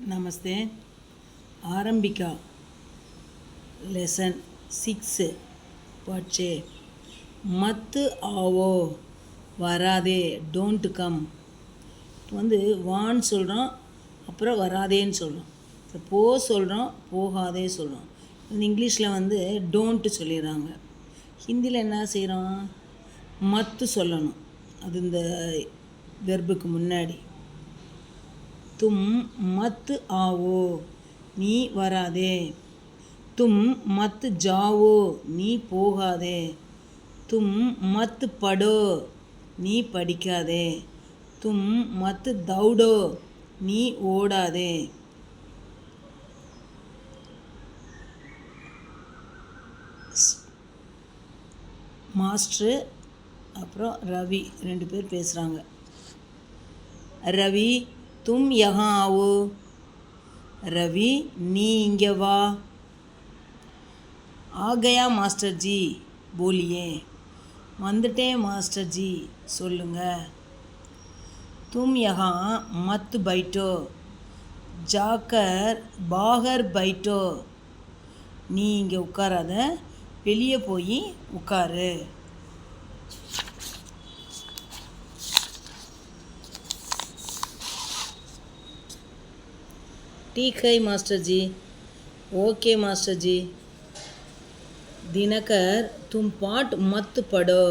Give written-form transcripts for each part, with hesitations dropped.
नमस्ते। आरंबिका लेसन 6 पढ़े मत आओ वरादे डोंट कम வந்து வான்னு சொல்கிறோம், அப்புறம் வராதேன்னு சொல்கிறோம். இப்போ போ சொல்கிறோம், போகாதே சொல்கிறோம். இங்கிலீஷில் வந்து டோன்ட்டு சொல்லிடுறாங்க. ஹிந்தியில் என்ன செய்கிறோம், மத்து சொல்லணும். அது இந்த வெர்புக்கு முன்னாடி. तुम मत आओ நீ வராதே. तुम मत जाओ நீ போகாதே. तुम मत पढ़ो நீ படிக்காதே. तुम मत दौड़ो நீ ஓடாதே. மாஸ்டர் அப்புறம் ரவி 2 பேர் பேசுகிறாங்க. ரவி तुम यहाँ आओ. रवि नी इंगे वा. आ गया मास्टर जी बोलिए. வந்துட்டே மாஸ்டர் ஜி சொல்லுங்க. तुम यहाँ मत बैठो जाकर बाहर बैठो. நீ இங்கே உட்காராத, வெளியே போய் உட்காரு. ठीक है मास्टर जी. ओके मास्टर जी. दिनकर तुम पाठ मत पढ़ो,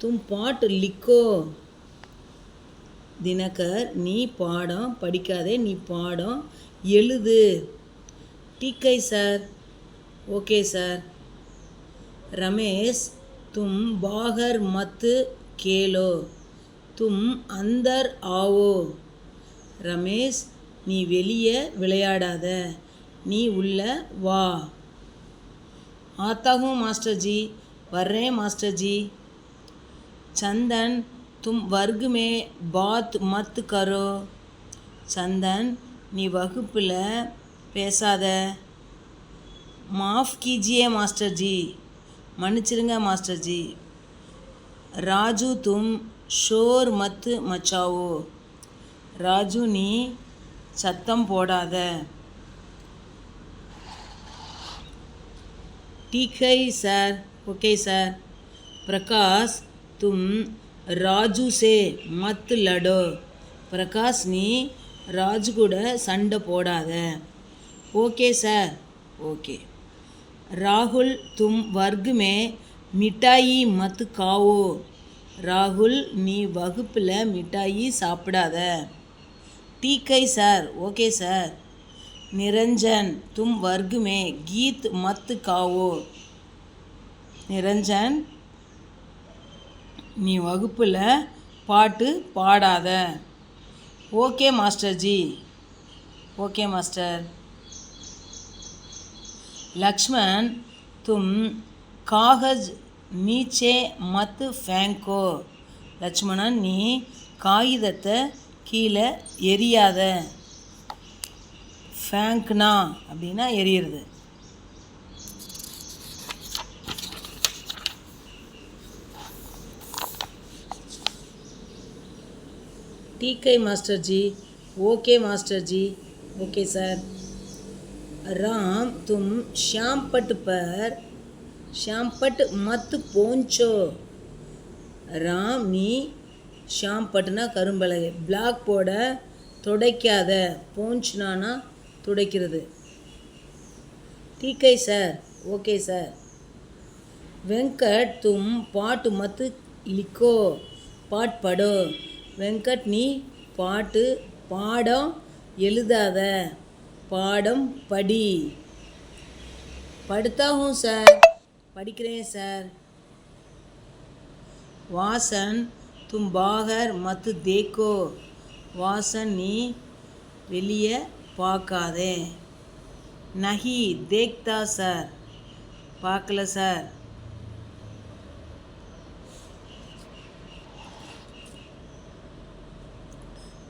तुम पाठ लिखो. दिनकर நீ பாடம் படிக்காதே, நீ பாடம் எழுது. ठीक है सर. Okay sir. रमेश तुम बाहर मत खेलो, तुम अंदर आओ. रमेश நீ வெளியே விளையாடாத, நீ உள்ள வா. आता हूँ मास्टर जी. வர்றேன் மாஸ்டர் ஜி. चंदन तुम वर्ग में बात मत करो. चंदन நீ வகுப்பில் பேசாத. माफ़ कीजिए मास्टर जी. மன்னிச்சிருங்க மாஸ்டர் ஜி. राजू तुम शोर मत मचाओ. ராஜு நீ சத்தம் போடாத. ठीक है सर. Okay sir. प्रकाश तुम राजू से मत लड़ो. प्रकाश நீ ராஜு கூட சண்டை போடாத. Okay sir. ओके. राहुल तुम वर्ग में मिठाई मत खाओ. ராகுல் நீ வகுப்பில் மிட்டாயி சாப்பிடாத. ठीक है सर. Okay sir. निरंजन तुम वर्ग में गीत मत गाओ. निरंजन நீ வகுப்பில் பாட்டு பாடாத. Okay master ji. Okay master. Lakshman तुम कागज नीचे मत फेंको. லக்ஷ்மணன் நீ காகிதத்தை கீழே எரியாத. ஃபேங்க்னா அப்படின்னா எரியிறது. ठीक है master ji. Okay master ji. Okay sir. Ram तुम श्यामपट पर श्यामपट मत पोंछो. राम நீ ஷாம்பட்டுனா கரும்பலகை, பிளாக் போர்டை துடைக்காத. போஞ்ச்னானா துடைக்கிறது. ठीक है सर. Okay sir. வெங்கட் तुम பாட்டு मत लिखो. பாட் படோ. வெங்கட் நீ பாட்டு பாடம் எழுதாத, பாடம் படி. पढ़ता हूँ सर. படிக்கிறேன் சார். வாசன் तुम बाहर मत देखो. வாசன் நீ வெளியே பார்க்காதே. नहीं देखता सर. பார்க்கல சார்.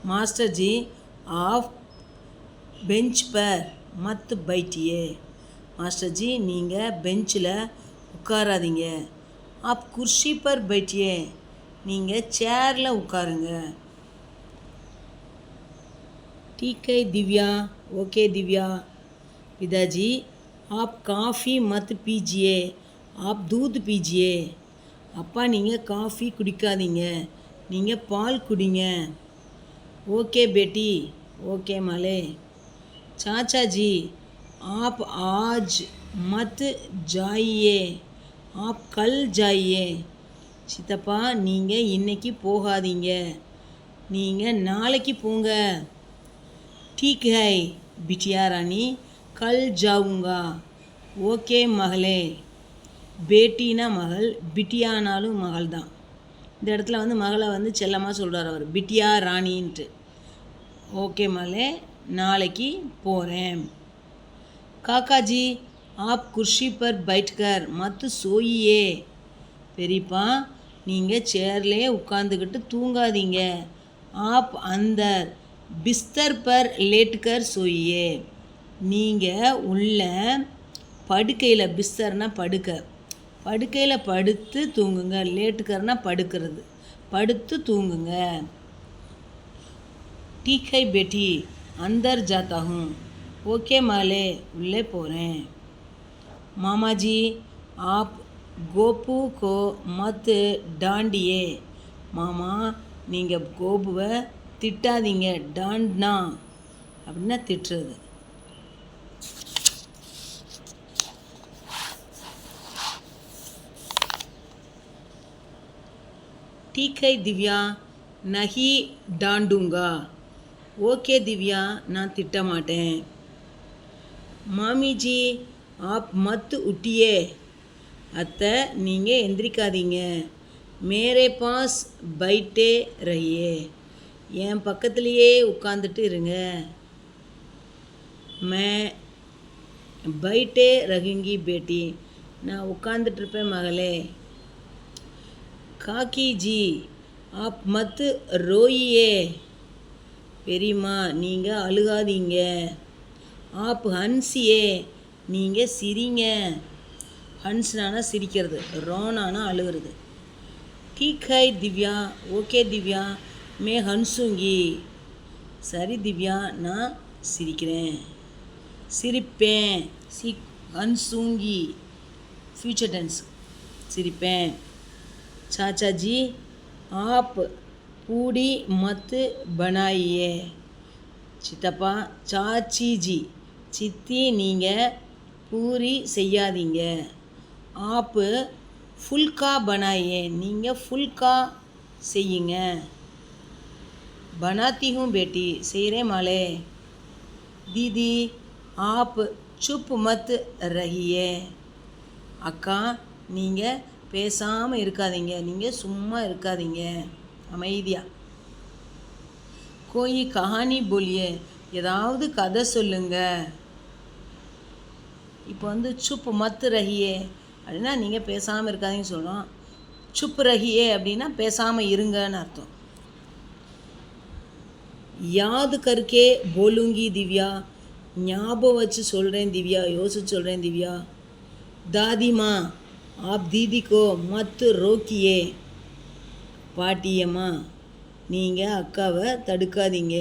मास्टर जी आप बेंच पर मत बैठिए. मास्टर जी நீங்கள் பெஞ்சில் உட்காராதீங்க. आप कुर्सी पर बैठिए. நீங்கள் சேரில் உட்காருங்க. ठीक है दिव्या. ओके दिव्या। पिताजी आप काफ़ी मत पीजिए, आप दूध पीजिए. அப்பா நீங்கள் காஃபி குடிக்காதீங்க, நீங்கள் பால் குடிங்க. ஓகே बेटी, ओके माले. चाचा जी आप आज मत जाइए, आप कल जाइए. சித்தப்பா நீங்கள் இன்னைக்கு போகாதீங்க, நீங்கள் நாளைக்கு போங்க. ठीक है बिटिया रानी, कल जाऊँगा. ஓகே மகளே. பேட்டினா மகள், பிட்டியானாலும் மகள் தான். இந்த இடத்துல வந்து மகளை வந்து செல்லமாக சொல்கிறார் அவர், பிட்டியா ராணின்ட்டு. ஓகே மகளே, நாளைக்கு போகிறேன். காக்காஜி ஆப் குர்ஷி பர் பைட்கர் மத் சோயியே. பெரியப்பா நீங்கள் சேர்லேயே உட்காந்துக்கிட்டு தூங்காதீங்க. ஆப் அந்தர் பிஸ்தர் பர் லேட்கர் சோயியே. நீங்கள் உள்ள படுக்கையில், பிஸ்தர்னா படுக்கை, படுக்கையில் படுத்து தூங்குங்க. லேட்டுக்கர்னா படுக்கிறது, படுத்து தூங்குங்க. ठीक है बेटी, अंदर जाता हूँ. ओके माले, உள்ளே போகிறேன். मामा जी आप गोपू को मत डांडिए. மாமா நீங்கள் கோபுவை திட்டாதீங்க. டாண்ட்னா அப்படின்னா திட்டுறது. ठीक है दिव्या, नहीं डांडूंगा. ஓகே திவ்யா, நான் திட்ட மாட்டேன். மாமி ஜி ஆப் மத் உட்டியே. அத்தை நீங்கள் எந்திரிக்காதீங்க. மேரே பாஸ் பைட்டே ரஹியே. என் பக்கத்துலேயே உட்காந்துட்டு இருங்க. மே பைட்டே ரகுங்கி பேட்டி. நான் உட்காந்துட்ருப்பேன் மகளே. காக்கி ஜி ஆப் மத் ரோயியே. பெரியம்மா நீங்கள் அழுகாதீங்க. ஆப் ஹன்சியே. நீங்கள் சிரிங்க. ஹன்ஸ்னானா சிரிக்கிறது, ரோனானா அழுகிறது. ठीक है दिव्या, ஓகே திவ்யா, மே ஹன்சுங்கி. சரி திவ்யா, நான் சிரிக்கிறேன், சிரிப்பேன். ஹன்சுங்கி ஃப்யூச்சர் டென்ஸ், சிரிப்பேன். चाचा जी आप पूड़ी मत बनाइए. சித்தப்பா. சாச்சி ஜி சித்தி நீங்கள் பூரி செய்யாதீங்க. ஆப்பு ஃபுல்கா பனாயே. நீங்கள் ஃபுல்கா செய்யுங்க. बनाती हूँ बेटी, செய்கிறேன் மாலே. दीदी आप चुप मत रहिए. அக்கா நீங்கள் பேசாமல் இருக்காதீங்க, நீங்கள் சும்மா இருக்காதீங்க, அமைதியாக. கோயி கஹானி போலியே. ஏதாவது கதை சொல்லுங்க. இப்போ வந்து சுப் மத் ரஹியே அப்படின்னா நீங்கள் பேசாமல் இருக்காதீங்கன்னு சொல்கிறோம். சுப் ரஹியே அப்படின்னா பேசாமல் இருங்கன்னு அர்த்தம். யாத் கர்கே போலுங்கி திவ்யா. ஞாபகம் வச்சு சொல்கிறேன் திவ்யா, யோசிச்சு சொல்கிறேன் திவ்யா. தாதிமா आप दीदी को मत रोकिए. பாட்டியம்மா நீங்கள் அக்காவை தடுக்காதீங்க.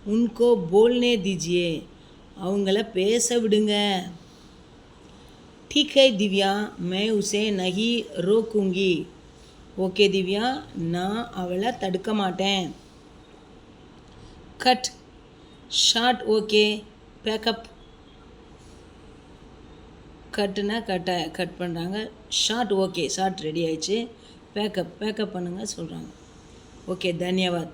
உன்கோ போல்னே दीजिए. அவங்கள பேச விடுங்க. ठीक है दिव्या, मैं उसे नहीं रोकूंगी. ஓகே திவ்யா, நான் அவளை தடுக்க மாட்டேன். Cut short okay backup. கட்டுனா கட் பண்ணுறாங்க. ஷார்ட் ஓகே, ஷார்ட் ரெடி ஆயிடுச்சு. பேக்கப் பண்ணுங்க சொல்கிறாங்க. ஓகே, தன்யவாத்.